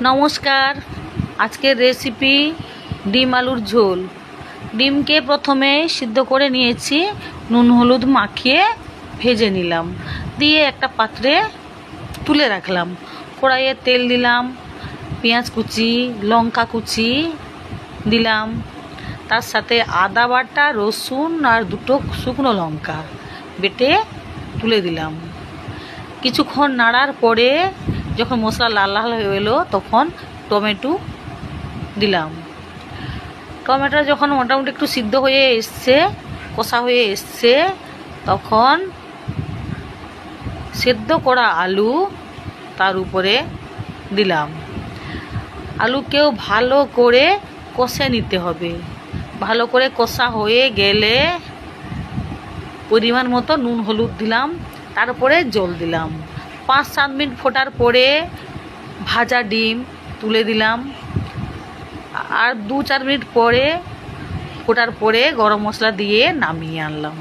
নমস্কার। আজকের রেসিপি ডিম আলুর ঝোল। ডিমকে প্রথমে সিদ্ধ করে নিয়েছি, নুন হলুদ মাখিয়ে ভেজে নিলাম, দিয়ে একটা পাত্রে তুলে রাখলাম। কড়াইয়ে তেল দিলাম, পেঁয়াজ কুচি, লঙ্কা কুচি দিলাম, তার সাথে আদা বাটা, রসুন আর দুটো শুকনো লঙ্কা বেটে তুলে দিলাম। কিছুক্ষণ নাড়ার পরে যখন মশলা লাল লাল হয়ে এলো তখন টমেটো দিলাম। টমেটো যখন মোটামুটি একটু সিদ্ধ হয়ে এসছে, কষা হয়ে এসছে, তখন সেদ্ধ করা আলু তার উপরে দিলাম। আলুকেও ভালো করে কষে নিতে হবে। ভালো করে কষা হয়ে গেলে পরিমাণ মতো নুন হলুদ দিলাম, তারপরে জল দিলাম। 5-7 মিনিট ফোটার পরে ভাজা ডিম তুলে দিলাম, আর 2-4 মিনিট পরে ফোটার পরে গরম মশলা দিয়ে নামিয়ে আনলাম।